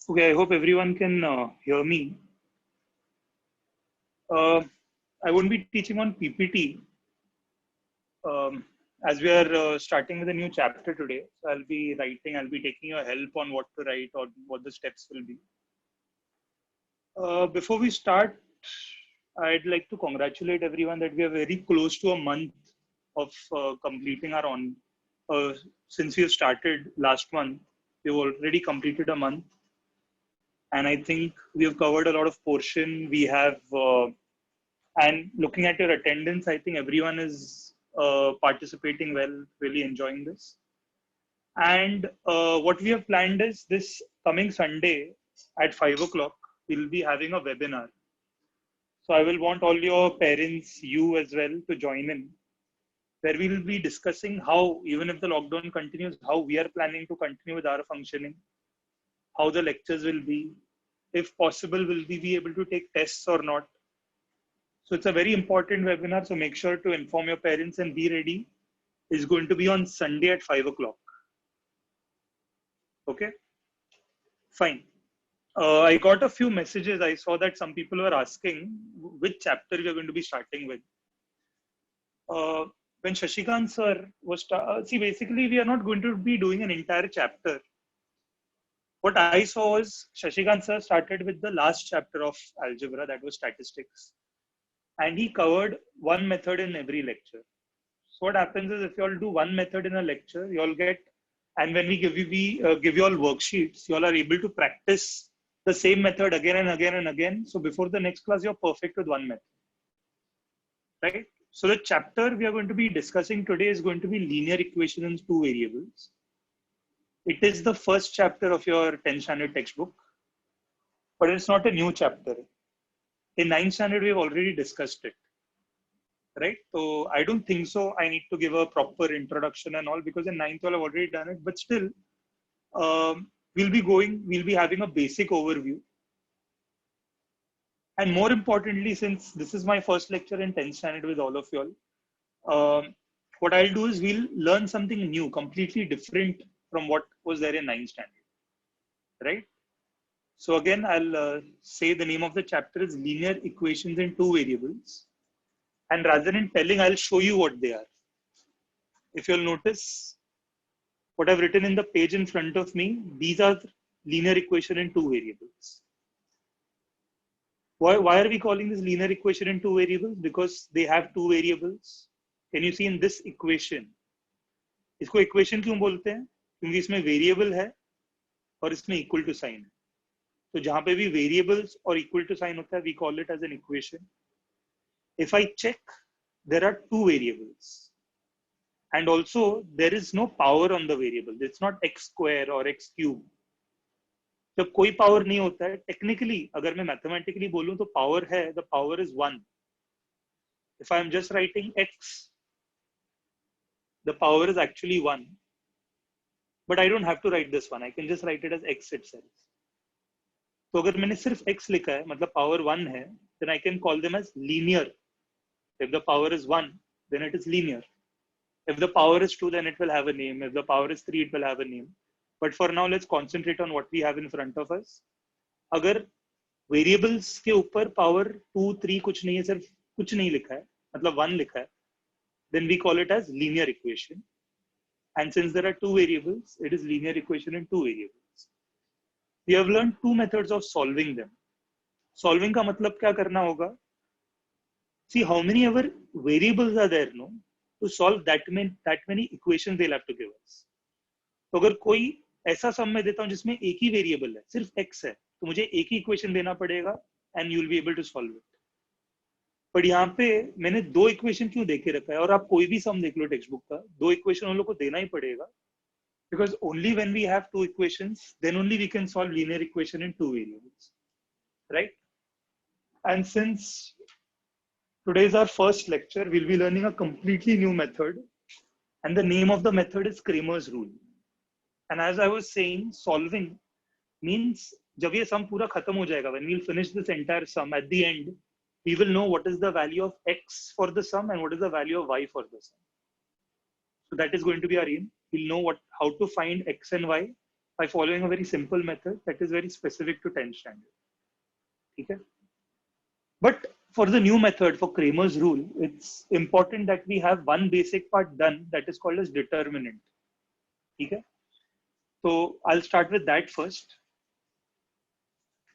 Okay, I hope everyone can hear me. Uh, I won't be teaching on PPT as we are starting with a new chapter today. So I'll be taking your help on what to write or what the steps will be. Before we start, I'd like to congratulate everyone that we are very close to a month of completing our on. Since we have started last month, we've already completed a month, and I think we have covered a lot of portion. We have And looking at your attendance, I think everyone is participating well, really enjoying this. And what we have planned is this coming Sunday at 5 o'clock, we'll be having a webinar. So I will want all your parents, you as well, to join in, where we will be discussing how, even if the lockdown continues, how we are planning to continue with our functioning, how the lectures will be, if possible, will we be able to take tests or not. So it's a very important webinar. So make sure to inform your parents and be ready. It's going to be on Sunday at 5 o'clock. Okay, fine. I got a few messages. I saw that some people were asking which chapter we are going to be starting with. When Shashikant sir was, see, basically we are not going to be doing an entire chapter. What I saw was Shashikant sir started with the last chapter of algebra, that was statistics. And he covered one method in every lecture. So what happens is if you all do one method in a lecture, you all get, and when we give you all worksheets, you all are able to practice the same method again and again and again. So before the next class, you're perfect with one method, right? So the chapter we are going to be discussing today is going to be linear equation in two variables. It is the first chapter of your 10th standard textbook, but it's not a new chapter. In 9th standard, we've already discussed it, right? So I don't think so. I need to give a proper introduction and all because in 9th I've already done it, but still we'll be having a basic overview. And more importantly, since this is my first lecture in 10th standard with all of you all, what I'll do is we'll learn something new, completely different from what was there in 9th standard, right? So again, I'll say the name of the chapter is linear equations in two variables. And rather than telling, I'll show you what they are. If you'll notice, what I've written in the page in front of me, these are linear equation in two variables. Why are we calling this linear equation in two variables? Because they have two variables. Can you see in this equation? इसको equation क्यों बोलते हैं? क्योंकि इसमें variable है और इसमें equal to sign है. तो जहाँ पे भी variables और equal to sign होता है, we call it as an equation. If I check, there are two variables. And also, there is no power on the variable. It's not x square or x cube. जब कोई power नहीं होता है technically अगर मैं mathematically बोलूं तो power है the power is 1 if I am just writing x the power is actually 1 but I don't have to write this one I can just write it as x itself तो अगर मैंने सिर्फ x लिखा है मतलब power 1 है then I can call them as linear if the power is 1 then it is linear if the power is 2 then it will have a name if the power is 3 it will have a name but for now let's concentrate on what we have in front of us अगर variables के ऊपर power 2 3 कुछ नहीं है सिर्फ कुछ नहीं लिखा है मतलब 1 लिखा है then we call it as linear equation and since there are two variables it is linear equation in two variables we have learned two methods of solving them solving का मतलब क्या करना होगा see how many ever variables are there no to solve that many equations they'll have to give us तो अगर कोई ऐसा सम में देता हूं जिसमें एक ही वेरिएबल है सिर्फ x है तो मुझे एक ही इक्वेशन देना पड़ेगा and you will be able to solve it पर यहाँ पे मैंने दो इक्वेशन क्यों देके रखा है और आप कोई भी सम देख लो टेक्स्ट बुक का दो इक्वेशन उन लोग को देना ही पड़ेगा because only when we have two equations then only we can solve linear equation in two variables right and since today is our first lecture we'll be learning a completely new method and the name of the method is Cramer's rule and as I was saying solving means जब ये sum पूरा खत्म हो जाएगा when we'll finish this entire sum at the end we will know what is the value of x for the sum and what is the value of y for the sum so that is going to be our aim we'll know how to find x and y by following a very simple method that is very specific to 10th standard. ठीक है? But for the new method, for Cramer's rule, it's important that we have one basic part done that is called as determinant. ठीक है? So I'll start with that first.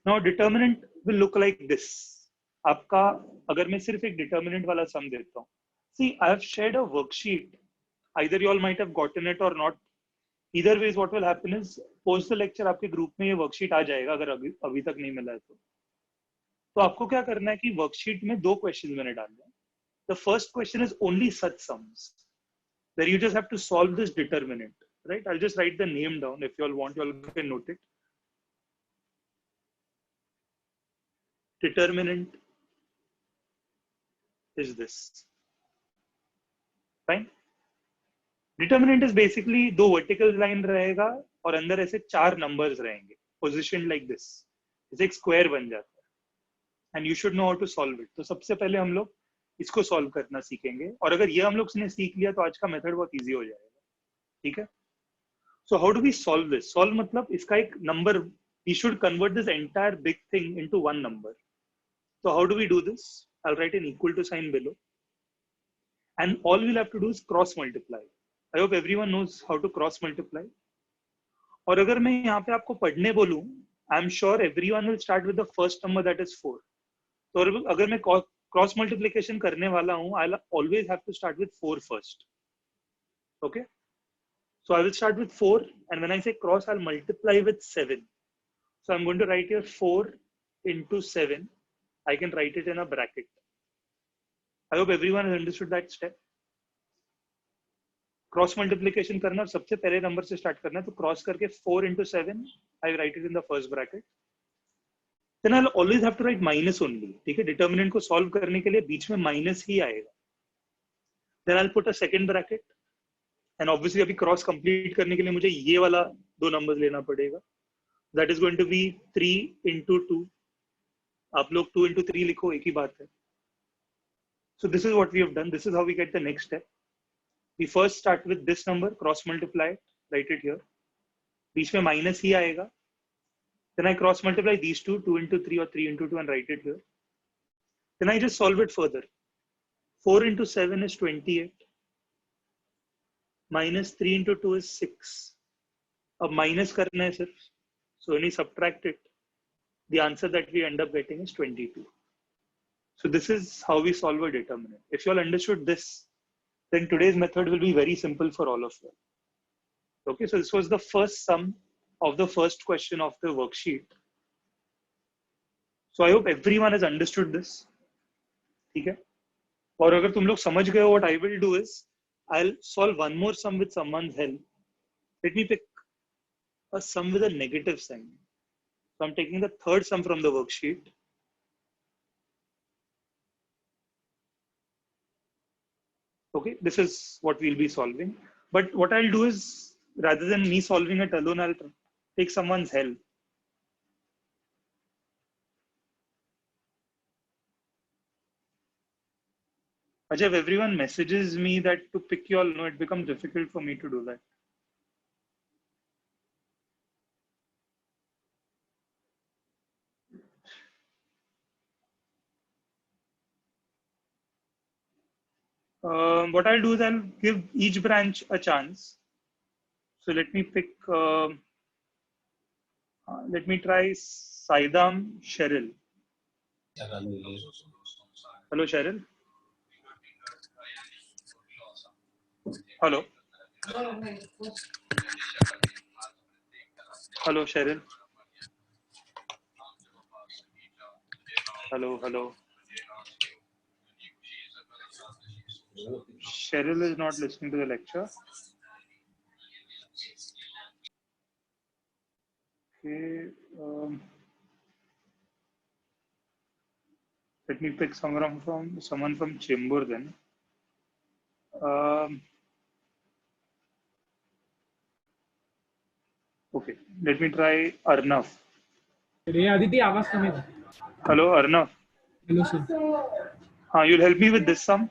Now determinant will look like this. आपका अगर मैं सिर्फ एक determinant वाला sum देता हूँ. See, I have shared a worksheet. Either you all might have gotten it or not. Either ways, what will happen is post the lecture आपके group में ये वर्कशीट आ जाएगा अगर अभी तक नहीं मिला है तो आपको क्या करना है कि वर्कशीट में 2 क्वेश्चन मैंने डाले हैं. The first question is only such sums where you just have to solve this determinant, right? I'll just write the name down. If you all want, you all can note it. Determinant is this. Fine. Determinant is basically 2 vertical line रहेगा और अंदर ऐसे 4 numbers रहेंगे positioned like this. इसे एक square बन जाता है. And you should know how to solve it. तो सबसे पहले हम लोग इसको solve करना सीखेंगे और अगर ये हम लोग ने सीख लिया तो आज का मेथड बहुत easy हो जाएगा. ठीक है? So how do we solve this? Solve मतलब इसका एक number. We should convert this entire big thing into one number. So how do we do this? I'll write an equal to sign below. And all we'll have to do is cross multiply. I hope everyone knows how to cross multiply. और अगर मैं यहाँ पे आपको पढ़ने बोलूँ, I'm sure everyone will start with the first number that is 4. तो अगर मैं cross multiplication करने वाला हूँ, I'll always have to start with 4 first. Okay? So I will start with 4, and when I say cross, I'll multiply with 7. So I'm going to write here 4 into 7. I can write it in a bracket. I hope everyone has understood that step. Cross multiplication करना और सबसे पहले number से start करना है तो cross करके 4 into 7 I write it in the first bracket. Then I will always have to write minus only. ठीक है? डिटर्मिनेंट को सॉल्व करने के लिए बीच में माइनस ही आएगा. Then I will put a second bracket and obviously अभी क्रॉस कंप्लीट करने के लिए मुझे ये वाला 2 नंबर्स लेना पड़ेगा. That is going to be 3 into 2. आप लोग 2 into 3 लिखो, एक ही बात है. So this is what we have done. This is how we get the next step. We first start with this number, cross multiply it, write it here. बीच में minus ही आएगा. Then I cross multiply these two, 2 into 3 or 3 into 2 and write it here. Then I just solve it further. 4 into 7 is 28. Minus 3 into 2 is 6. अब minus करना है सिर्फ. So when we subtract it, the answer that we end up getting is 22. So this is how we solve a determinant. If you all understood this, then today's method will be very simple for all of you. Okay, so this was the first sum of the first question of the worksheet. So I hope everyone has understood this. ठीक है? और अगर तुम लोग समझ गए हो, what I will do is I'll solve one more sum with someone's help. Let me pick a sum with a negative sign. So I'm taking the third sum from the worksheet. Okay, this is what we'll be solving. But what I'll do is, rather than me solving it alone, I'll take someone's help. Ajay, if everyone messages me that to pick you all, no, it becomes difficult for me to do that. What I'll do is I'll give each branch a chance. So let me pick, let me try Saidam Cheryl. Hello, Cheryl. Hello. Hello, Cheryl. Hello, hello. Cheryl is not listening to the lecture. Okay. Let me pick someone from Chembur then. Okay. Let me try Arnav. Aditi, आवाज कम है. Hello, Arnav. Hello, sir. हाँ, you'll help me with this sum.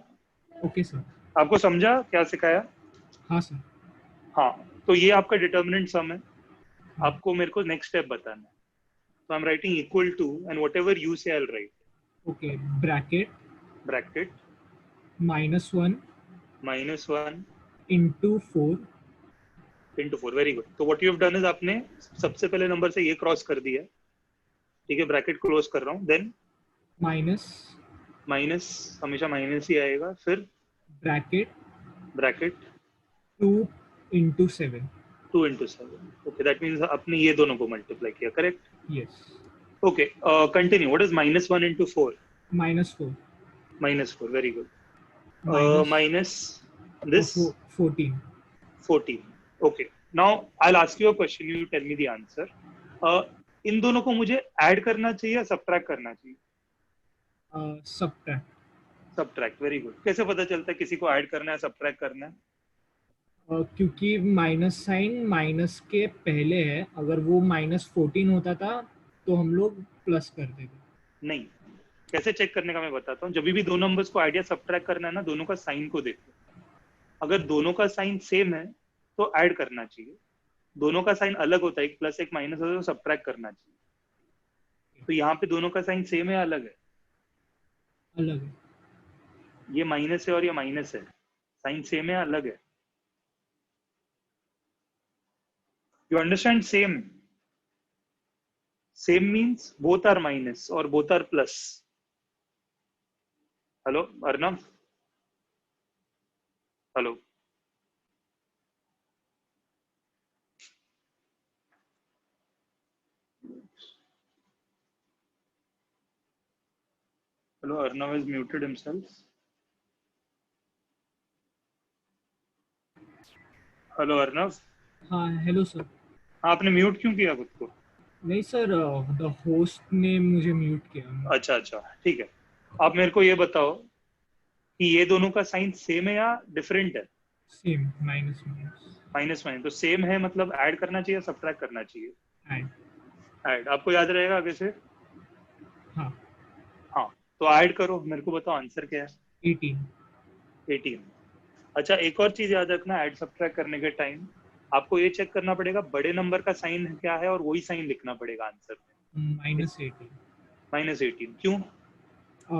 Okay, sir. आपको समझा क्या सिखाया? हाँ, sir. हाँ, तो ये आपका डिटर्मिनेंट सम है. आपको मेरे को नेक्स्ट स्टेप बताना है. So I'm writing equal to and whatever you say I'll write. Okay, bracket Bracket -1 -1 into 4. into 4. Very good. तो what you have done is आपने सबसे पहले नंबर से ये क्रॉस कर दिया. ठीक है, ब्रैकेट क्लोज कर रहा हूँ. देन माइनस हमेशा माइनस ही आएगा. फिर bracket 2 into 7. 2 into 7. Okay, that means आपने ये दोनों को मल्टीप्लाई किया. Correct. Yes. Okay, continue. What is -1 into 4? -4. -4. Very good. Minus Minus this 14. 14. Okay. Now I'll ask you a question. You tell me the answer. इन दोनों को मुझे add करना चाहिए या सब्ट्रैक्ट करना चाहिए? Subtract. सब्ट्रैक्ट. Very good. कैसे पता चलता है किसी को ऐड करना है सब्ट्रैक्ट करना है? क्योंकि माइनस साइन माइनस के पहले है. अगर वो -14 होता था तो हम लोग प्लस कर देते. नहीं, कैसे चेक करने का मैं बताता हूँ. जब भी दो नंबर्स को ऐड या सब्ट्रैक्ट करना है ना, दोनों का साइन को देखो. अगर दोनों का साइन सेम है तो ऐड करना चाहिए. दोनों का साइन अलग होता है, एक प्लस एक माइनस होता है, तो सब्ट्रैक्ट करना चाहिए. तो यहाँ पे दोनों का साइन सेम है अलग है? अलग है. ये माइनस है और ये माइनस है. साइन सेम है अलग है? You understand? Same means both are minus और both are plus. Hello Arnav? Hello? Hello, Arnav has muted himself. Hello, Arnav. हाँ, हेलो सर. आपने म्यूट क्यों किया खुद को? नहीं सर, द होस्ट ने मुझे म्यूट किया. अच्छा, ठीक है. आप मेरे को ये बताओ कि ये दोनों का साइन सेम है या डिफरेंट है? सेम. माइनस. तो सेम है मतलब ऐड करना चाहिए, सब्ट्रैक्ट करना चाहिए? ऐड. आपको याद रहेगा आगे से? हाँ. तो ऐड करो. मेरे को बताओ आंसर क्या है? 18. अच्छा, एक और चीज याद रखना. ऐड सब्ट्रैक्ट करने के टाइम आपको ये चेक करना पड़ेगा बड़े नंबर का साइन क्या है और वही साइन लिखना पड़ेगा आंसर में. -18. क्यों?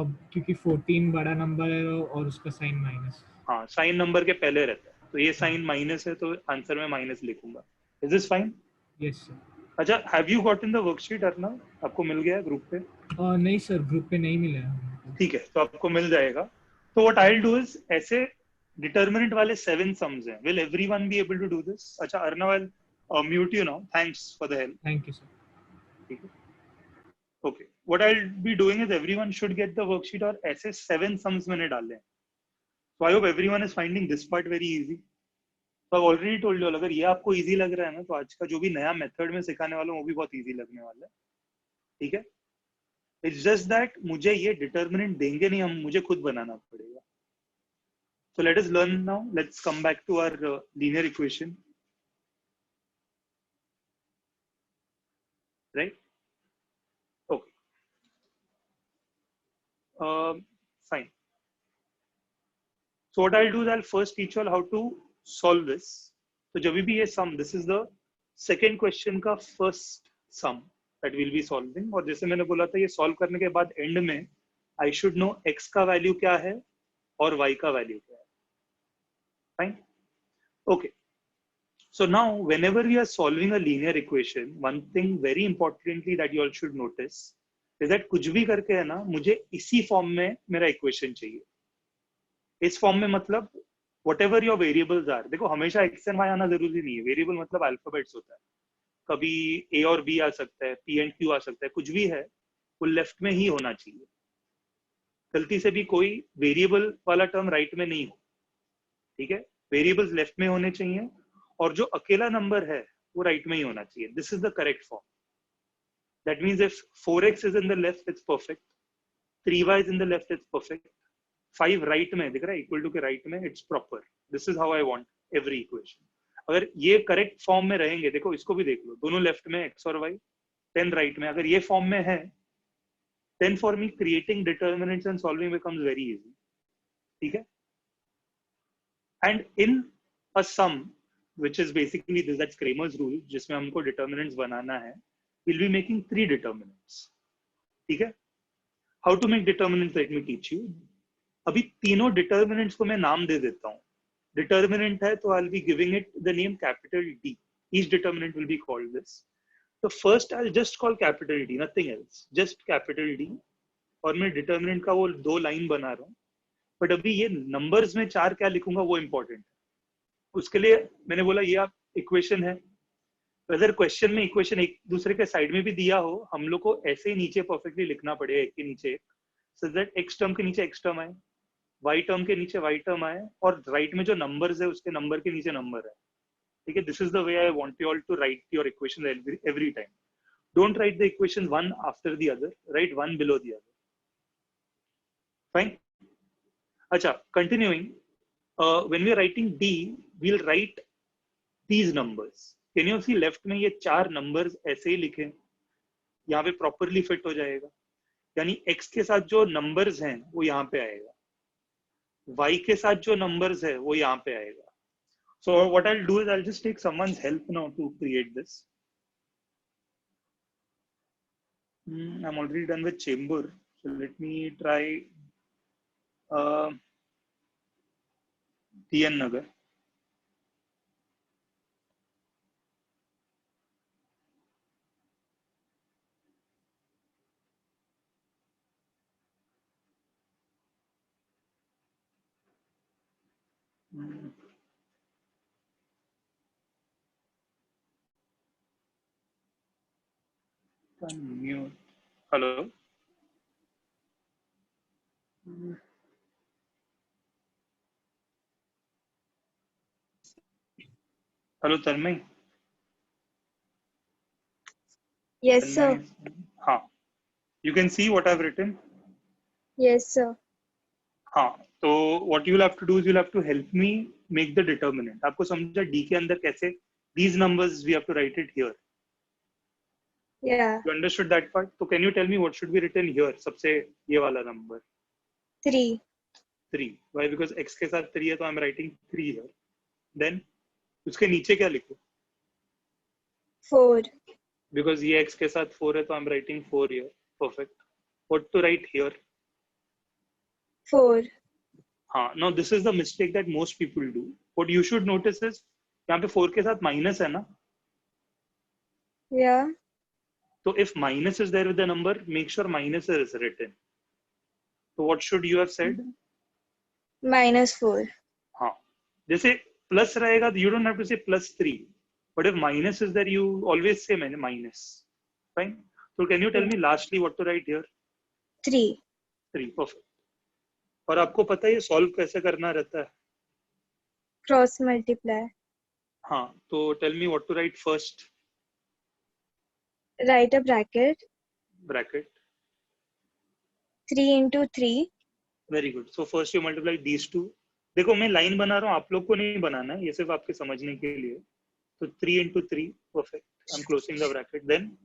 अब क्योंकि 14 बड़ा नंबर है और उसका साइन माइनस. हाँ, साइन नंबर के पहले रहता है, तो ये साइन माइनस है तो आंसर में माइनस लिखूंगा. Is this fine? Yes sir. अच्छा, have you gotten the worksheet Arnav? आपको मिल गया है ग्रुप पे? नहीं सर, ग्रुप पे नहीं मिला है. ठीक है, तो आपको मिल जाएगा. तो what I will do is, ऐसे डिटरमिनेंट वाले 7 सम्स हैं. Will everyone be able to do this? अच्छा Arnav, I will mute you now. Thanks for the help. Thank you sir. ठीक है. Okay, what I will be doing is everyone should get the worksheet और ऐसे 7 sums मैंने डाले हैं. So I hope everyone is finding this part very easy. So I've already told you all, अगर ये आपको easy लग रहा है ना, तो आज का जो भी नया मेथड में सिखाने वाला हूँ वो भी बहुत easy लगने वाला है. ठीक है? It's just that मुझे ये determinant देंगे नहीं, हम मुझे खुद बनाना पड़ेगा. So let us learn now. Let's come back to our linear equation. Right? Okay. Fine. So what I'll do is I'll first teach you all how to solve this. So जब भी ये sum, this is the second question का first sum that we'll be solving. और जैसे मैंने बोला था, ये solve करने के बाद end में I should know x का value क्या है और y का value क्या है. Fine? Okay. So now whenever we are solving a linear equation, one thing very importantly that you all should notice is that कुछ भी करके है ना, मुझे इसी form में मेरा equation चाहिए. इस फॉर्म में मतलब whatever your variables are. देखो, हमेशा x and y आना जरूरी नहीं है. वेरिएबल मतलब अल्फाबेट्स होता है. कभी a और b आ सकता है, p and q आ सकता है. कुछ भी है वो लेफ्ट में ही होना चाहिए. गलती से भी कोई वेरिएबल वाला टर्म राइट में नहीं हो. ठीक है? वेरिएबल्स लेफ्ट में होने चाहिए और जो अकेला नंबर है वो राइट में ही होना चाहिए. This is the correct form. That means if 4x is in the left, it's perfect. 3y is in the left, it's perfect. 5 right में दिख रहा है, इक्वल टू के राइट में, it's proper. This is how I want every equation. अगर ये correct form में रहेंगे, देखो इसको भी देख लो, दोनों लेफ्ट में x और y, 10 राइट में. अगर ये फॉर्म में है, then for me creating determinants and solving becomes very easy. ठीक है? And in a sum, which is basically this, that's Kramer's rule, जिसमें हमको determinants बनाना है. We'll be making 3 determinants. ठीक है? How to make determinants? Let me teach you. अभी तीनों determinants को मैं नाम दे देता हूँ. Determinant है तो I'll be giving it the name capital D. Each determinant will be called this. So first I'll just call capital D, nothing else. Just capital D. और मैं determinant का वो 2 लाइन बना रहा हूँ. बट अभी ये नंबर्स में 4 क्या लिखूंगा वो इंपॉर्टेंट है. उसके लिए मैंने बोला ये आप इक्वेशन है. अगर क्वेश्चन में इक्वेशन एक दूसरे के साइड में भी दिया हो, हम लोग को ऐसे ही नीचे परफेक्टली लिखना पड़ेगा, एक के नीचे एक, सो दैट एक्स टर्म के नीचे एक्स टर्म आए, वाई टर्म के नीचे वाई टर्म आए, और राइट में जो नंबर्स है उसके नंबर के नीचे नंबर है. ठीक है? This is the way I want you all to write your equation every time. Don't write the equation one after the other, write one below the other. Fine. अच्छा, continuing, when we are writing D, we'll write these numbers. Can you see left में ये 4 numbers ऐसे ही लिखे, यहाँ पे properly fit हो जाएगा. यानी X के साथ जो numbers हैं वो यहाँ पे आएगा, Y के साथ जो numbers है वो यहाँ पे आएगा. So what I'll do is I'll just take someone's help now to create this. I'm already done with chamber, so let me try TN Nagar. Mute. Hello. Hello, Tanmay. Yes, Tanmay. sir. हाँ. You can see what I've written. Yes, sir. हाँ. तो what you'll have to do is you'll have to help me make the determinant. आपको समझा D के अंदर कैसे these numbers we have to write it here. Yeah. You understood that part? So can you tell me what should be written here? सबसे ये वाला number. 3. 3. Why? Because X के साथ 3 है तो I'm writing 3 here. Then उसके नीचे क्या लिखूं? 4. Because ये X के साथ 4 है तो I'm writing 4 here. Perfect. What to write here? 4. Now this is the mistake that most people do. What you should notice is यहाँ पे 4 के साथ minus है ना? Yeah. So if minus is there with the number, make sure minus is written. So what should you have said? -4. हाँ. जैसे plus रहेगा, you don't have to say +3. But if minus is there, you always say minus. Fine. So can you tell me lastly what to write here? 3. 3. Perfect. और आपको पता है ये solve कैसे करना रहता है? Cross multiply. हाँ. तो tell me what to write first. Write a bracket. Bracket. 3 into 3. Very good. So first you multiply these two. देखो मैं लाइन बना रहा हूँ, आप लोग को नहीं बनाना है, ये सिर्फ आपके समझने के लिए. So 3 into 3. Perfect. I'm closing the bracket. Then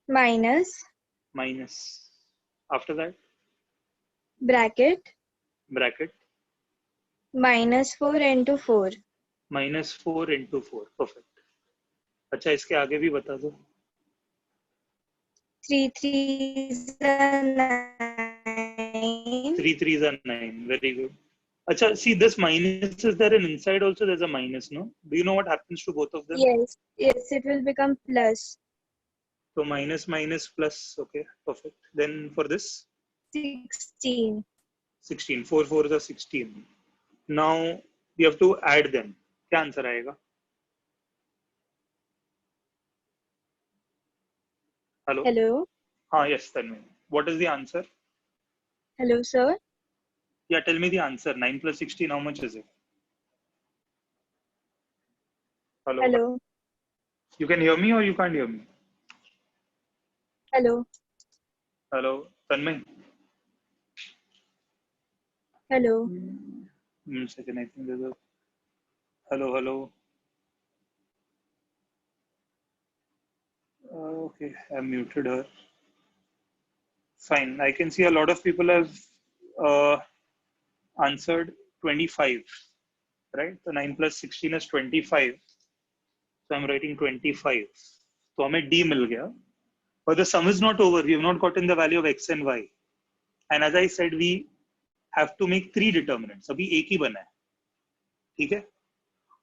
Minus. After that Bracket. bracket. -4 into 4. -4 into 4. Perfect. अच्छा इसके आगे भी बता दो. 3 3s are 9. 3 3s are 9. Very good. Acha, see this minus is there, and inside also there's a minus, no? Do you know what happens to both of them? Yes. Yes, it will become plus. So minus minus plus. Okay, perfect. Then for this 16. 16. 4 4s are 16. Now we have to add them. क्या answer आएगा? Hello. Hello. Yes, tell me. What is the answer? Hello, sir. Yeah, tell me the answer. 9 plus 16, how much is it? Hello. Hello. You can hear me or you can't hear me? Hello. Hello, Tanmay. Hello. Second, I think there's a. Hello. Okay, I muted her. Fine. I can see a lot of people have answered 25. right? So 9 plus 16 is 25. So I'm writing 25. So हमें D मिल गया. But the sum is not over. We have not gotten the value of x and y. And as I said, we have to make 3 determinants. अभी एक ही बना है. ठीक है?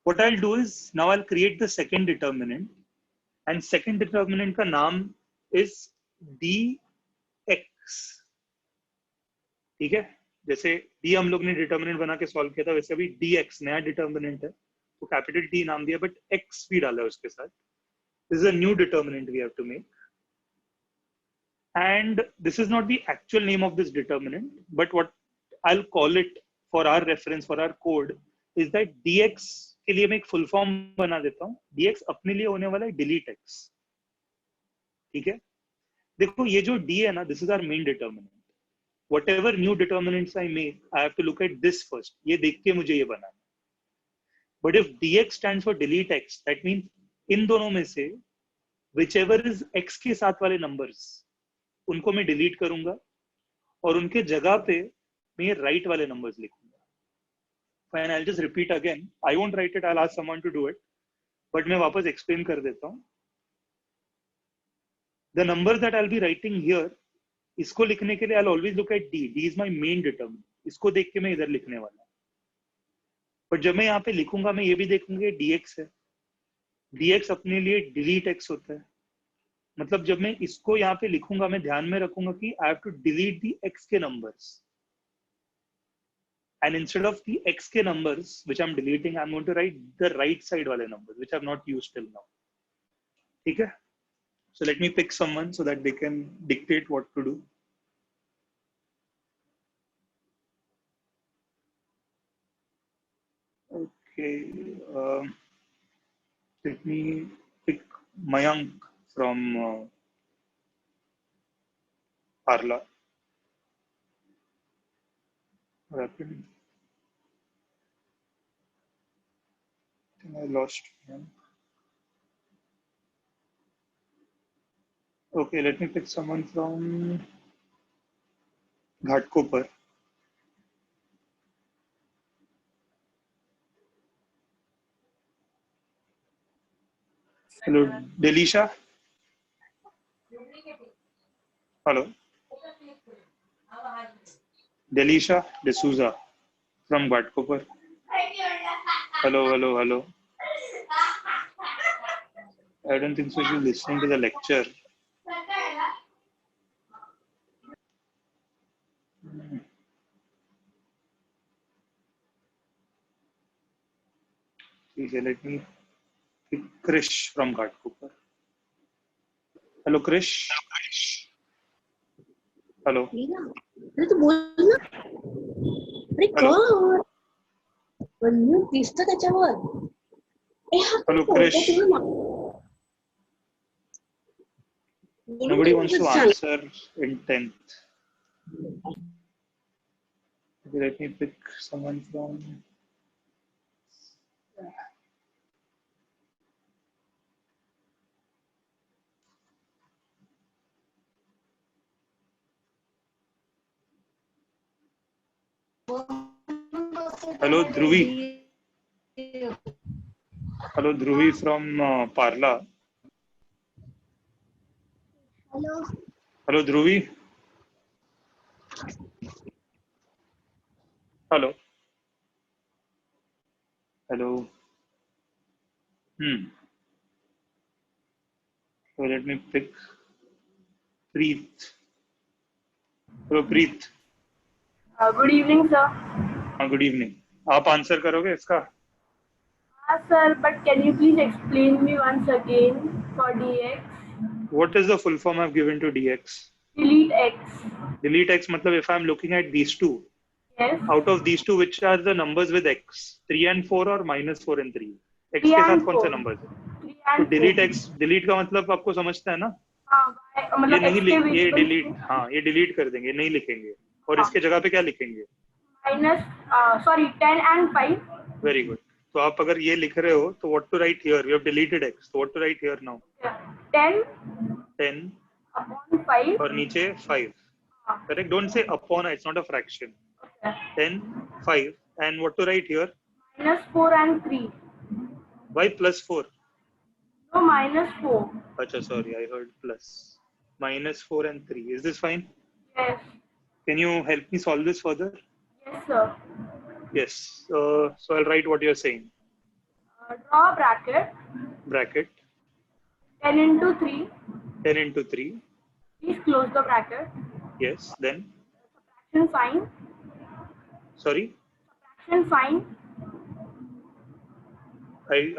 What I'll do is now I'll create the second determinant, and second determinant का नाम is dx. ठीक है? जैसे d हम लोग ने determinant बना के solve किया था, वैसे अभी dx नया determinant है, तो capital D नाम दिया, but x भी डाला है उसके साथ. This is a new determinant we have to make, and this is not the actual name of this determinant, but what I'll call it for our reference, for our code, is that dx के लिए मैं एक full form बना देता हूँ. dx अपने लिए होने वाला है delete x. ठीक है? देखो ये जो d है ना, this is our main determinant. Whatever new determinants I make, I have to look at this first. ये देख के मुझे ये बनाना. But if dx stands for delete x, that means इन दोनों में से whichever is x के साथ वाले numbers, उनको मैं delete करूंगा और उनके जगह पे मैं ये right वाले numbers लिखूंगा. Fine, I'll just repeat again. I won't write it. I'll ask someone to do it. But मैं वापस explain कर देता हूँ. The number that I'll be writing here, इसको लिखने के लिए I'll always look at d. d is my main determinant. इसको देख के मैं इधर लिखने वाला हूँ. पर जब मैं यहाँ पे लिखूंगा, मैं ये भी देखूंगा dx है. dx अपने लिए delete x होता है. मतलब जब मैं इसको यहाँ पे लिखूंगा, मैं ध्यान में रखूंगा कि I have to delete the x के numbers. And instead of the x के numbers, which I'm deleting, I'm going to write the right side वाले numbers, which I've not used till now. ठीक है? So let me pick someone so that they can dictate what to do. Okay. Let me pick Mayank from Parla. What happened? I think I lost him. Okay, let me pick someone from Ghatkopar. Hello, Delisha. Hello. Delisha D'Souza from Ghatkopar. Hello, hello, hello. I don't think so. She's listening to the lecture. Okay, let me pick Krish from Ghatkopar. Hello, Krish. Hello. अरे तो बोल ना. अरे कौन? बन्नू दिसतं त्याच्यावर. Hello, Krish. Nobody wants to answer in 10th. Okay, let me pick someone from. Hello, Dhruvi. Hello, Dhruvi from Parla. Hello. Hello, Dhruvi. Hello. Hello. So let me pick Preet. Hello, Preet. Good evening, sir. Good evening. आप answer करोगे इसका? Sir, but can you please explain me once again for dx? What is the full form I've given to dx? Delete x. Delete x मतलब if I'm looking at these two. Yes. Out of these two, which are the numbers with x? 3 and 4 or minus 4 and 3? x 3 के and साथ कौन से 4. numbers? 3 तो and delete 4. x, delete का मतलब आपको समझता है ना? हाँ, ये मतलब नहीं x के ये बीच delete, हाँ ये delete कर देंगे, नहीं लिखेंगे. और इसके जगह पे क्या लिखेंगे? minus, sorry, 10 and 5. Very good. तो आप अगर ये लिख रहे हो, तो what to write here? You have deleted x. So what to write here now? 10 upon 5. और नीचे 5. Correct? Don't say upon, it's not a fraction. 10, 5. And what to write here? -4 and 3. Why +4? No, -4. Acha, sorry, I heard plus. -4 and 3. Is this fine? Yes. Can you help me solve this further? Yes, sir. Yes. So I'll write what you're saying. Draw a bracket. Bracket 10 into 3. 10 into 3. Please close the bracket. Yes. Then, Subtraction sign. sorry, Subtraction sign.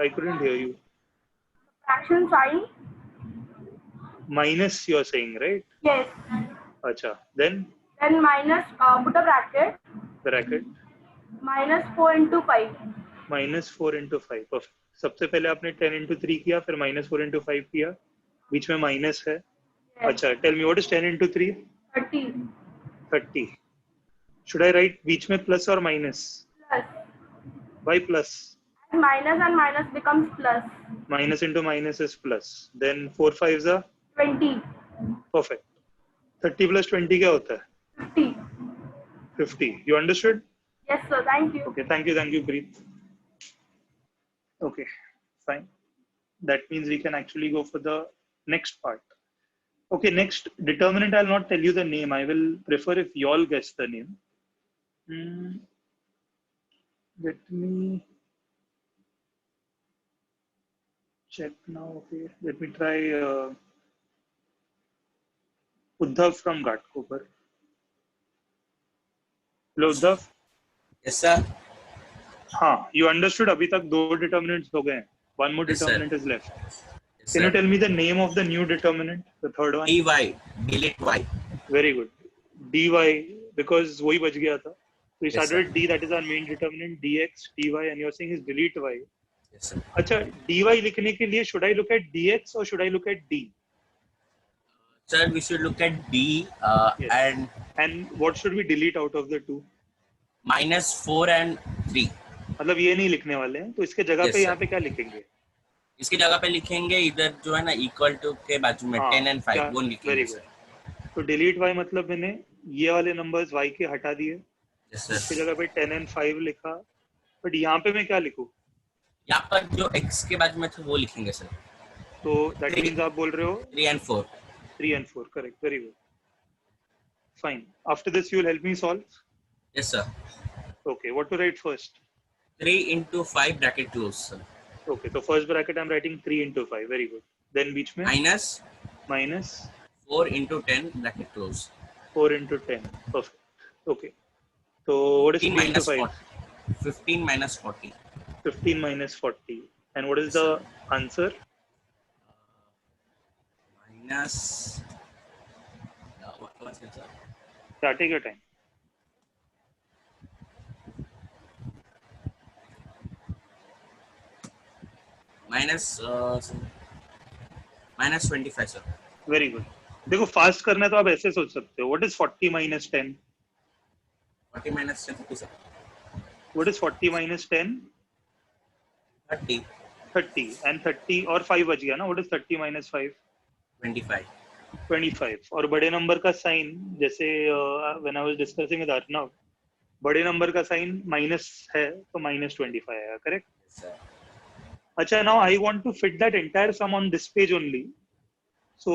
I couldn't hear you. Subtraction sign. Minus you're saying, right? Yes. Acha. Then Then minus, put a bracket. bracket -4 into 5. -4 into 5. Perfect. सबसे पहले आपने 10 into 3 किया, फिर -4 into 5 किया. बीच में minus है. Yes. अच्छा. Tell me what is 10 into 3? 30. 30. Should I write बीच में plus or minus? Plus. Why plus? Minus and minus becomes plus. Minus into minus is plus. Then 4 5s are 20. perfect. 30 plus 20 क्या होता है? 50. 50. You understood? Yes, sir. Thank you. Okay. Thank you, Preet. Okay. Fine. That means we can actually go for the next part. Okay. Next determinant. I'll not tell you the name. I will prefer if you all guess the name. Let me check now. Okay. Let me try Uddhav from Ghatkopar. Hello, Uddhav. Yes, sir. हाँ, you understood. अभी तक 2 determinants हो गए हैं. One more Yes, determinant sir. is left. Yes, Can you sir. tell me the name of the new determinant, the third one? dy, delete y. Very good. dy, because वही बच गया था. So we Yes, started sir. with d, that is our main determinant, dx, dy, and you're saying is delete y. Yes, sir. अच्छा, dy लिखने के लिए should I look at dx or should I look at d? Sir, we should look at d Yes. And what should we delete out of the two? and -4 and 3. मतलब ये नहीं लिखने वाले हैं, तो इसके जगह Yes, पे sir. यहाँ पे क्या लिखेंगे? इसकी जगह पे लिखेंगे इधर जो है ना इक्वल टू के बाजू में हाँ, 10 and 5 क्या- वो very लिखेंगे good. सर. तो delete y मतलब मैंने ये वाले numbers y के हटा दिए. Yes, इसकी sir. जगह पे 10 and 5 लिखा. बट यहाँ पे मैं क्या लिखूं? यहाँ पर जो x के बाजू में थे वो लिखेंगे सर. तो that means आप बोल रहे हो 3 and 4. 3 and 4. Correct. Very good. Fine. After this, you will help me solve. Yes, sir. Okay. What to write first? 3 into 5 bracket close, sir. Okay. So first bracket I'm writing 3 into 5. Very good. Then बीच में minus 4 into 10 bracket close. 4 into 10. Perfect. Okay. So what is 15 3 into minus 5? 40. 15 minus 40. 15 minus 40. And what is the answer? Minus. What's it, sir? Yeah, take your time. minus 25, sir. Very good. देखो fast करना है तो आप ऐसे सोच सकते हो. What is 40 minus 10? 40 minus 10, 30, sir. What is 40 minus 10? 30. 30. And 30 और 5 बच गया ना. What is 30 minus 5? 25. 25. और बड़े नंबर का साइन जैसे when I was discussing with Arnav, बड़े नंबर का साइन माइनस है तो minus 25 आएगा. करेक्ट? Yes, sir. अच्छा, now I want to fit that entire sum on this page only. So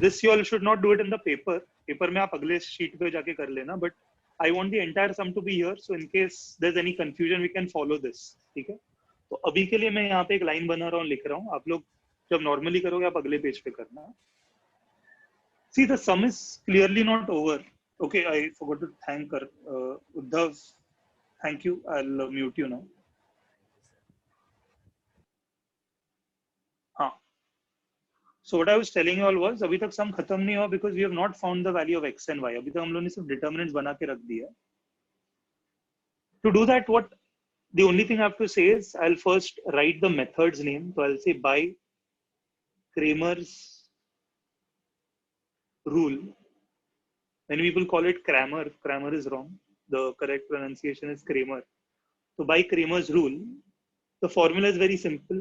this you all should not do it in the paper. Paper में आप अगले sheet पे जाके कर लेना. But I want the entire sum to be here. So in case there's any confusion, we can follow this. ठीक है? तो अभी के लिए मैं यहाँ पे एक लाइन बना रहा हूँ, लिख रहा हूँ. आप लोग जब नॉर्मली करोगे आप अगले पेज पे करना. See, the sum is clearly not over. Okay, I forgot to thank Uddhav. Thank you. I'll mute you now. हाँ. So what I was telling you all was अभी तक sum खत्म नहीं हुआ because we have not found the value of x and y. अभी तक हम लोगों ने सिर्फ determinants बना के रख दिया. To do that, the only thing I have to say is I'll first write the method's name. So I'll say by Kramer's rule. Many people call it Kramer. Kramer is wrong. The correct pronunciation is Kramer. So by Kramer's rule, the formula is very simple.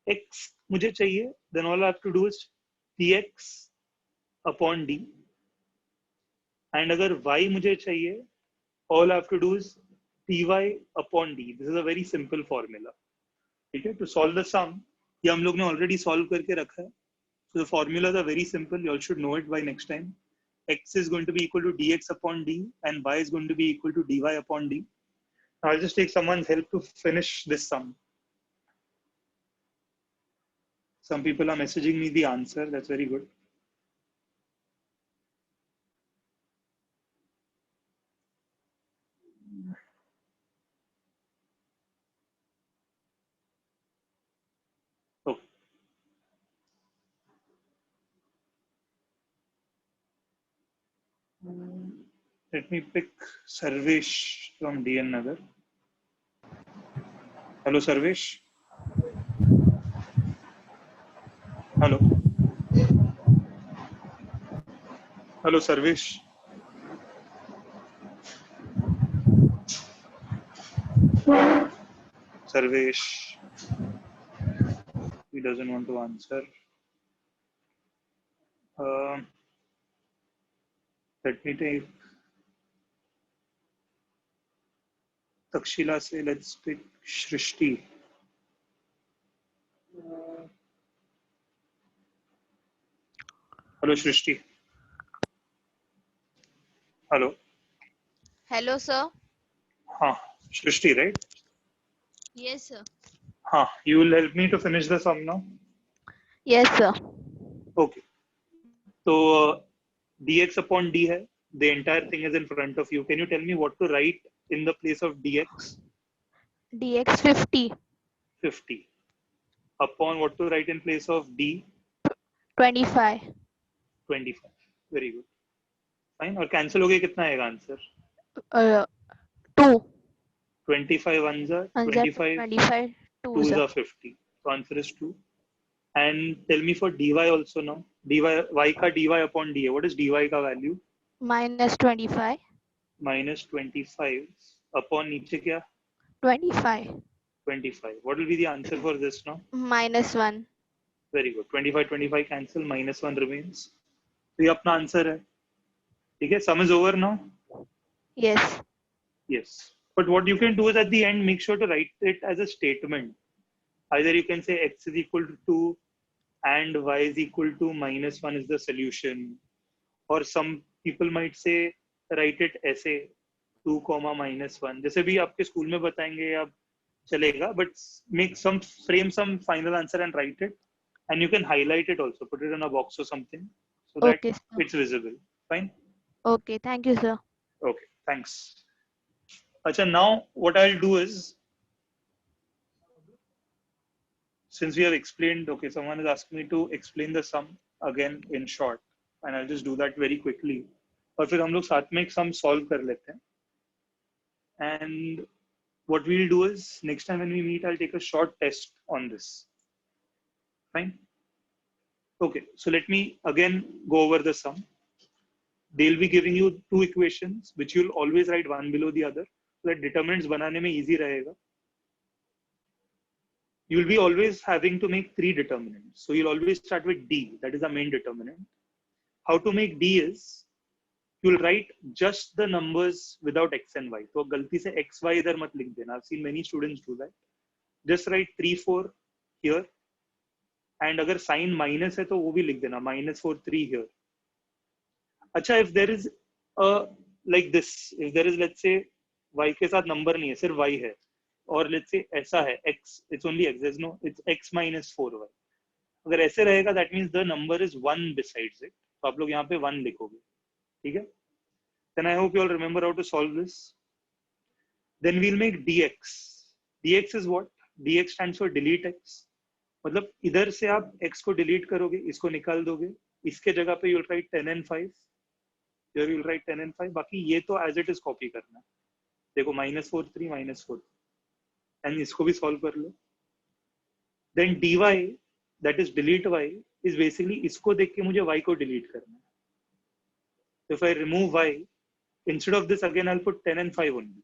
X मुझे चाहिए, then all I have to do is dx upon d. And अगर y मुझे चाहिए, all I have to do is dy upon d. This is a very simple formula. ठीक है, to solve the sum ये हम लोग ने already solve करके रखा है. So the formulas are very simple. You all should know it by next time. X is going to be equal to dx upon d and y is going to be equal to dy upon d. Now I'll just take someone's help to finish this sum. Some people are messaging me the answer. That's very good. Okay. Let me pick Sarvesh from DN Nagar. Hello, Sarvesh. Hello. Hello, Sarvesh. Sarvesh. He doesn't want to answer. Let me take Takshila say, let's pick Shrishti. Hello, Shrishti. Hello. Hello, sir. Shrishti, right? Yes, sir. You will help me to finish the sum now? Yes, sir. Okay. So dx upon d hai. The entire thing is in front of you. Can you tell me what to write in the place of dx? dx 50. 50. Upon what to write in place of d? 25. 25. Very good. Fine. और cancel हो गया कितना आएगा answer? 2. 25 ones are 25. 25. 2 2s are 50. So answer is 2. And tell me for dy also now. dy y का dy upon d. What is dy का value? minus 25. Minus 25 upon नीचे क्या? 25. 25. What will be the answer for this now? minus 1. Very good. 25 cancel. Minus 1 remains. तो ये अपना answer है. ठीक है. Sum is over now. Yes. Yes. But what you can do is at the end, make sure to write it as a statement. Either you can say x is equal to 2 and y is equal to minus 1 is the solution. Or some people might say, write it ऐसे 2, minus 1. जैसे भी आपके school में बताएंगे आप चलेगा, but make some frame some final answer and write it. And you can highlight it also, put it in a box or something so that Okay, sir. it's visible. Fine. Okay, thank you, sir. Okay, thanks. Acha, now what I'll do is, since we have explained, okay, someone is asking me to explain the sum again in short, and I'll just do that very quickly. और फिर हम लोग साथ में एक sum solve कर लेते हैं. And what we'll do is, next time when we meet, I'll take a short test on this. Fine. Okay, so let me again go over the sum. They'll be giving you 2 equations, which you'll always write one below the other, so that determinants बनाने में easy रहेगा. You'll be always having to make 3 determinants. So you'll always start with D, that is the main determinant. How to make D is, you'll write just the numbers without x and y. तो गलती से x, y इधर मत लिख देना. I've seen many students do that. Just write 3, 4 here. And अगर sign minus है तो वो भी लिख देना. -4, 3 here. अच्छा, if there is a like this, if there is, let's say, y के साथ number नहीं है, सिर्फ y है, और let's say ऐसा है x, it's only x, there's no, it's x minus 4y. अगर ऐसे रहेगा, that means the number is 1 besides it. तो आप लोग यहाँ पे 1 लिखोगे, ठीक है? Then I hope you all remember how to solve this. Then we'll make dx. dx is what? dx stands for delete x. मतलब इधर से आप x को delete करोगे, इसको निकाल दोगे, इसके जगह पे you'll write 10 and 5. Here you'll write 10 and 5. बाकी ये तो as it is copy करना. देखो -4, 3, -4. And इसको भी solve कर लो. Then dy, that is delete y, is basically इसको देख के मुझे y को delete करना है. If I remove y, instead of this again I'll put 10 and 5 only.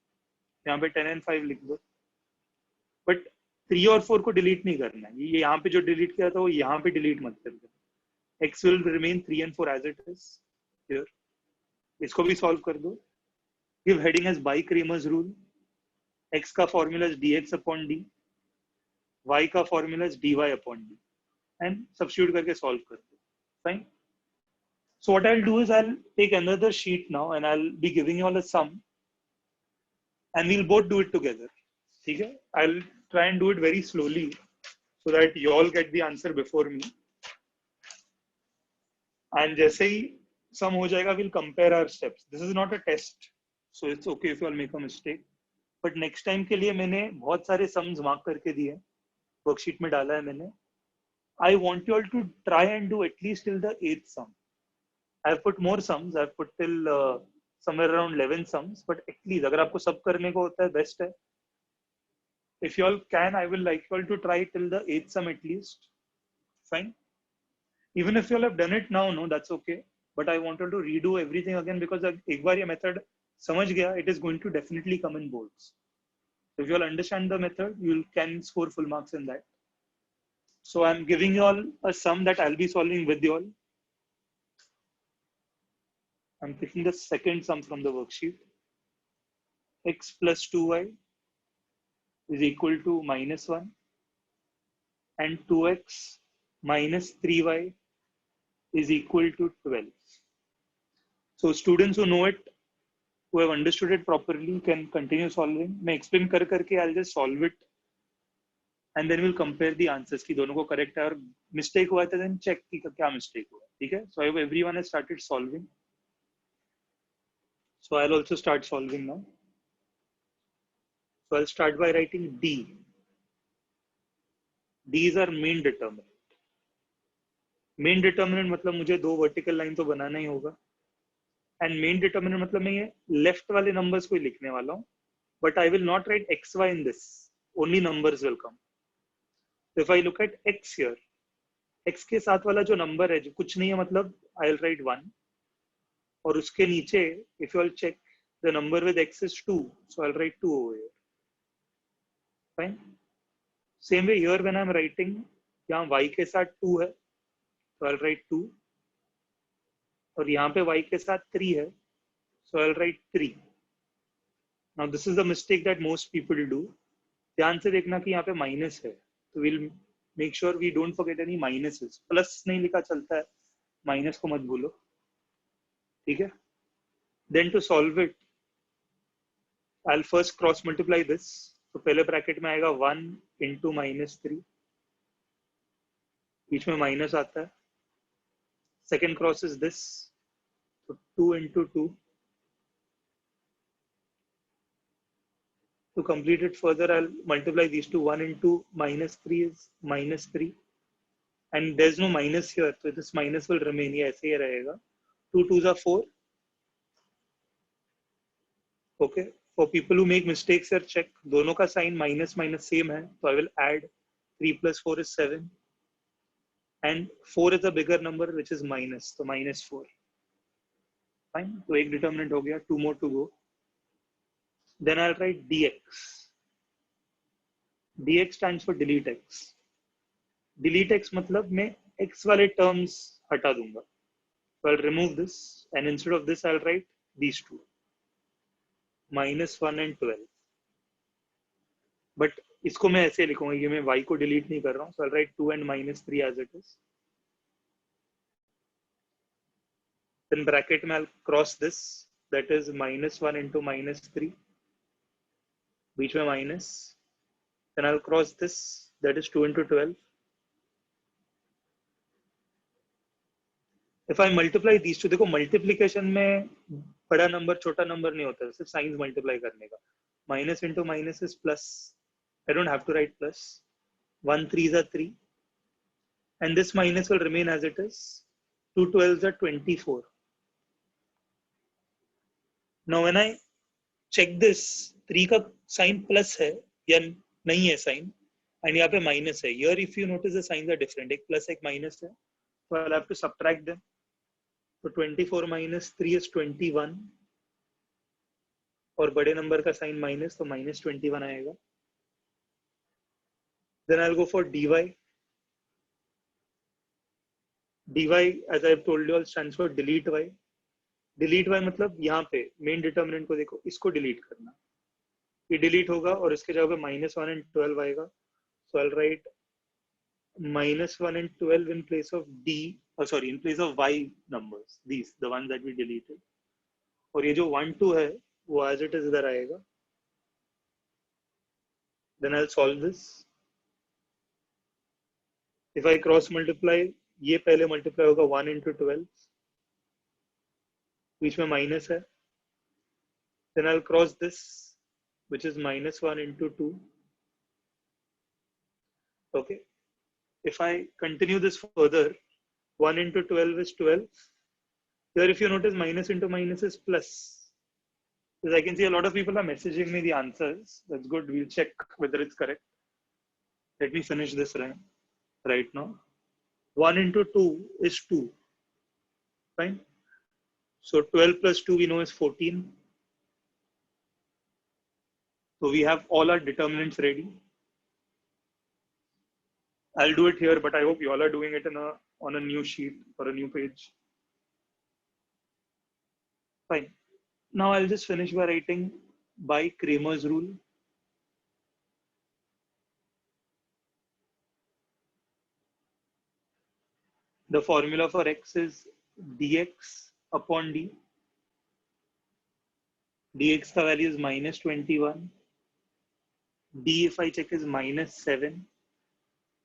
यहाँ पे 10 and 5 लिख दो. But 3 और 4 को delete नहीं करना है. ये यहाँ पे जो delete किया था वो यहाँ पे delete मत कर दो. X will remain 3 and 4 as it is here. इसको भी solve कर दो. Give heading as by Cramer's rule. x का formula is dx upon d, y का formula is dy upon d, and substitute करके सॉल्व कर दो. Fine. So what I'll do is I'll take another sheet now and I'll be giving you all a sum and we'll both do it together. ठीक है? I'll try and do it very slowly so that you all get the answer before me. And जैसे ही sum हो जाएगा, we'll compare our steps. This is not a test, so it's okay if you all make a mistake. But next time के लिए मैंने बहुत सारे sums mark करके दिए, worksheet में डाला है मैंने. I want you all to try and do at least till the 8th sum. I've put more sums. I've put till somewhere around 11 sums. But at least, अगर आपको सब करने को होता है, best है. If you all can, I will like you all to try till the 8th sum at least. Fine. Even if you all have done it now, no, that's okay. But I want you all to redo everything again because एक बार ये method समझ गया, it is going to definitely come in boards. So if you all understand the method, you can score full marks in that. So I'm giving you all a sum that I'll be solving with you all. I'm picking the second sum from the worksheet. X plus 2y is equal to -1 and 2x minus 3y is equal to 12. So students who know it, who have understood it properly, can continue solving. मैं explain कर करके I'll just solve it and then we'll compare the answers कि दोनों को correct है और mistake हुआ था then check कि क्या mistake हुआ. ठीक है? So I hope everyone has started solving. So I'll also start solving now. So I'll start by writing D. D is our main determinant. Main determinant मतलब मुझे दो vertical line तो बनाना ही होगा. And main determinant मतलब मैं ये left वाले numbers को ही लिखने वाला हूँ. But I will not write x, y in this. Only numbers will come. So if I look at x here, x के साथ वाला जो number है जो कुछ नहीं है मतलब I'll write 1. और उसके नीचे if you all check the number with x is 2, so I'll write 2 over here. Fine. Same way here when I'm writing, यहाँ y के साथ 2 है, so I'll write 2. और यहाँ पे y के साथ 3 है, so I'll write 3. Now this is the mistake that most people do. ध्यान से देखना कि यहाँ पे minus है, तो we'll make sure we don't forget any minuses. Plus नहीं लिखा चलता है, minus को मत भूलो. ठीक है? Then to solve it, I'll first cross multiply this. तो पहले ब्रैकेट में आएगा 1 into -3. बीच में माइनस आता है. Second cross is this. So 2 into 2. To complete it further, I'll multiply these two. 1 into -3 is -3. And there's no minus here, so this minus will remain. ये ऐसे ही रहेगा. 2 2s are 4. Okay. For people who make mistakes here, check. दोनों का sign minus minus same है. So I will add 3 plus 4 is 7. And 4 is a bigger number, which is minus. So -4. Fine. So एक determinant हो गया. 2 more to go. Then I'll write dx. dx stands for delete x. Delete x मतलब मैं x वाले terms हटा दूंगा. So I'll remove this, and instead of this, I'll write these two, -1 and 12. But इसको मैं ऐसे लिखूंगा, ये मैं y को delete नहीं कर रहा हूँ. So I'll write 2 and -3 as it is. Then bracket में I'll cross this, that is -1 into -3. बीच में minus. Then I'll cross this, that is 2 into 12. If I multiply these two, देखो multiplication में बड़ा number छोटा number नहीं होता है, सिर्फ signs multiply करने का. Minus into minus is plus. I don't have to write plus. 1 3s are 3. And this minus will remain as it is. 2 12s are 24. Now when I check this, 3 का sign plus है या नहीं है sign, and यहाँ पे minus है. Here if you notice the signs are different. एक plus एक minus है. So I'll have to subtract them. So 24 minus 3 is 21. और बड़े नंबर का साइन माइनस, तो -21 आएगा. Then I'll go for dy. dy, as I've told you all, stands for delete y. Delete y मतलब यहाँ पे मेन डिटर्मिनेंट को देखो, इसको डिलीट करना. ये डिलीट होगा और इसके जगह पे -1 and 12 आएगा. So I'll write -1 and 12 in place of in place of y numbers. These, the ones that we deleted. और ये जो 1, 2 है, वो as it is इधर आएगा. Then I'll solve this. If I cross multiply, ये पहले multiply होगा 1 into 12. बीच में minus है. Then I'll cross this, which is -1 into 2. Okay. If I continue this further, 1 into 12 is 12. Here, if you notice, minus into minus is plus. Because I can see a lot of people are messaging me the answers. That's good. We'll check whether it's correct. Let me finish this right now. 1 into 2 is 2. Fine. So 12 plus 2 we know is 14. So we have all our determinants ready. I'll do it here, but I hope you all are doing it on a new sheet or a new page. Fine. Now I'll just finish by writing by Cramer's rule. The formula for x is dx upon d. Dx का value is -21. D, if I check, is -7.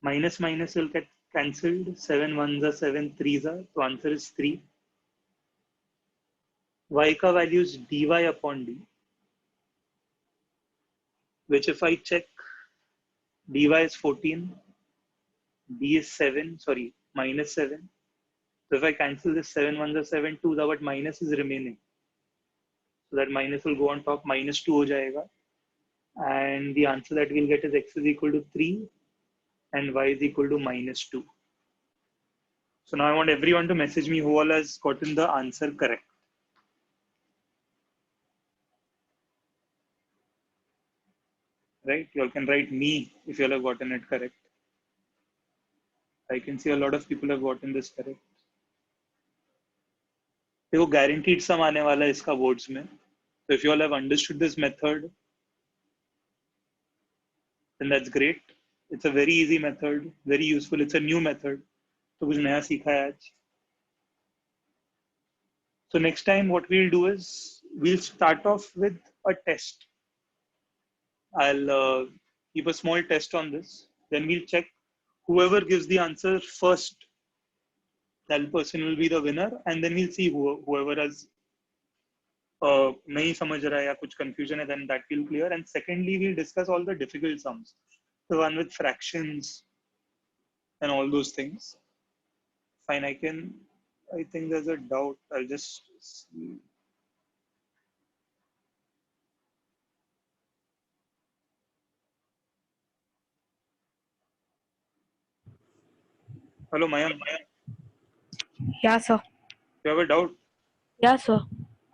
Minus minus will get cancelled. 7 ones are 7 threes are. So answer is 3. Y ka value is dy upon d, which if I check, dy is 14, d is 7, sorry, -7. So if I cancel this, 7 ones are 7 twos are, but minus is remaining. So that minus will go on top, -2 ho jayega. And the answer that we'll get is x is equal to 3 and y is equal to -2. So now I want everyone to message me who all has gotten the answer correct. Right? You all can write me if you all have gotten it correct. I can see a lot of people have gotten this correct. देखो guaranteed sum आने वाला है इसका boards में. So if you all have understood this method, then that's great. It's a very easy method, very useful. It's a new method. तो कुछ नया सीखा है आज. So next time what we'll do is we'll start off with a test. I'll keep a small test on this. Then we'll check whoever gives the answer first, that person will be the winner. And then we'll see whoever has nahi samajh raha hai ya kuch confusion hai, then that will clear. And secondly, we'll discuss all the difficult sums, the one with fractions and all those things. Fine, I think there's a doubt. I'll just see. Hello, Mayank. Yeah, sir. You have a doubt? Yeah, sir.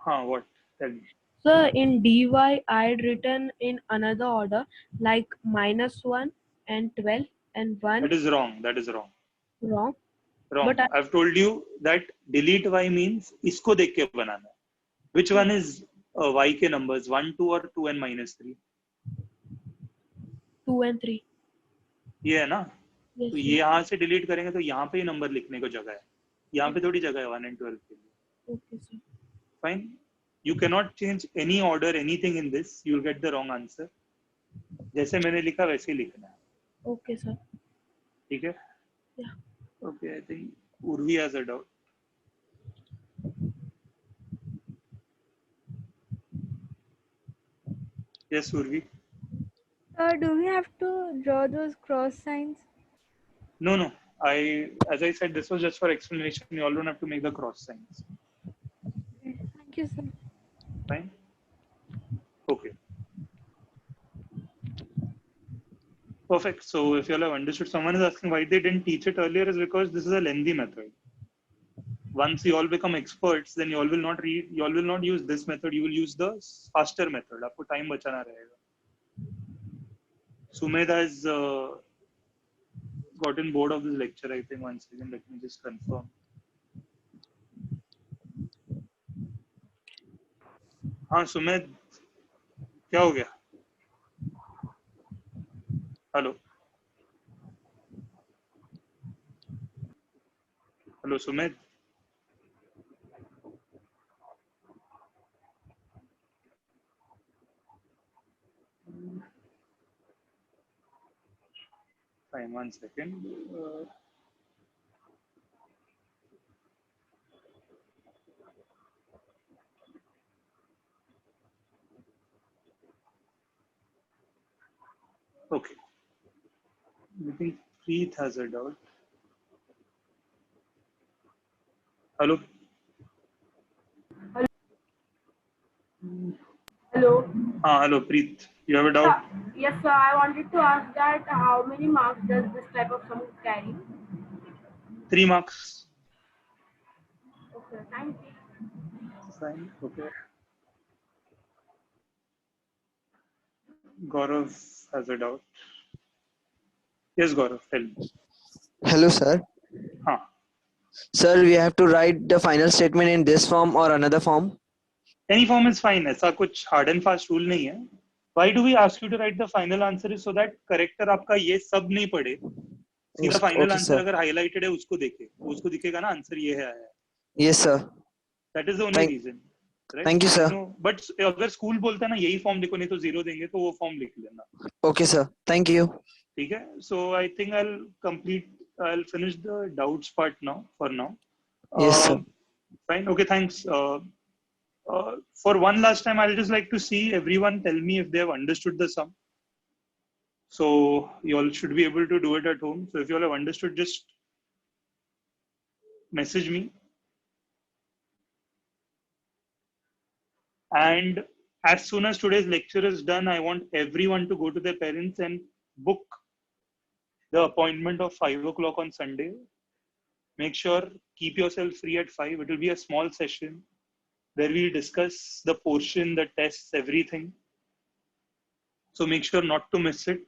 What? Tell me. Sir, in dy, I had written in another order, like -1 and 12 and 1. That is wrong. That is wrong. Wrong. Wrong. But I've told you that delete y means isko dekh ke banana. Which one is y के numbers? 1, 2 or 2 and -3? 2 and 3. ये है ना? Yes, तो sir. ये यहाँ से delete करेंगे तो यहाँ पे ही नंबर लिखने को जगह है. यहाँ पे थोड़ी जगह है 1 and 12 के लिए. Okay, sir. Fine. You cannot change any order, anything in this. You will get the wrong answer. जैसे मैंने लिखा वैसे ही लिखना है. Okay, sir. ठीक है? Yeah. Okay, I think Urvi has a doubt. Yes, Urvi. Do we have to draw those cross signs? No. As I said, this was just for explanation. You all don't have to make the cross signs. Okay. Thank you, sir. Fine. Okay. Perfect. So if you all have understood, someone is asking why they didn't teach it earlier is because this is a lengthy method. Once you all become experts, then you all will not use this method. You will use the faster method. आपको time बचाना रहेगा. Sumedh has gotten bored of this lecture, I think. 1 second, let me just confirm. हाँ Sumedh, क्या हो गया? Hello. Hello, Sumit. Fine, 1 second. Okay. I think Preet has a doubt. Hello. Hello. Hello, Preet. You have a doubt? Yes, sir. I wanted to ask that how many marks does this type of sum carry? 3 marks. Okay, thank you. Fine. Okay. Gaurav has a doubt. Yes, Gaurav, tell me. Hello, sir. Huh. Sir, we have to write the final statement in this form or another form? Any form is fine. ऐसा कुछ hard and fast rule नहीं है. Why do we ask you to write the final answer is so that corrector आपका ये सब नहीं पढ़े. सीधा final okay, answer sir. अगर highlighted है उसको देखे. उसको दिखेगा ना answer ये है आया. Yes, sir. That is the only reason. Right? Thank you, sir. No, but अगर school बोलता है ना यही form लिखो नहीं तो 0 देंगे तो वो form लिख लेना. Okay, sir. Thank you. ठीक है. So I think I'll finish the doubts part now. For now. Yes, sir. Fine. Okay. Thanks. For one last time, I'll just like to see everyone tell me if they have understood the sum. So you all should be able to do it at home. So if you all have understood, just message me. And as soon as today's lecture is done, I want everyone to go to their parents and book the appointment of 5 o'clock on Sunday. Make sure, keep yourself free at 5. It will be a small session where we'll discuss the portion, the tests, everything. So make sure not to miss it.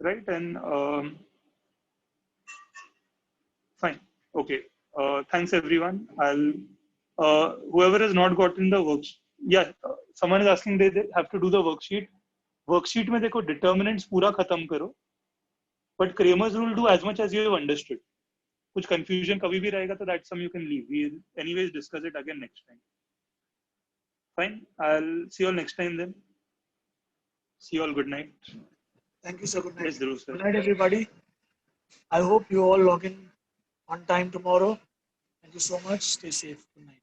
Right? And fine. Okay. Thanks everyone. Whoever has not gotten the worksheet, someone is asking they have to do the worksheet. Worksheet में देखो determinants पूरा खत्म करो. But Kramer's rule do as much as you have understood. कुछ confusion कभी भी रहेगा तो that sum you can leave. We'll anyways discuss it again next time. Fine. I'll see you all next time then. See you all. Good night. Thank you, sir. Good night. Yes, Dhruv, sir. Good night, everybody. I hope you all log in on time tomorrow. Thank you so much. Stay safe. Good night.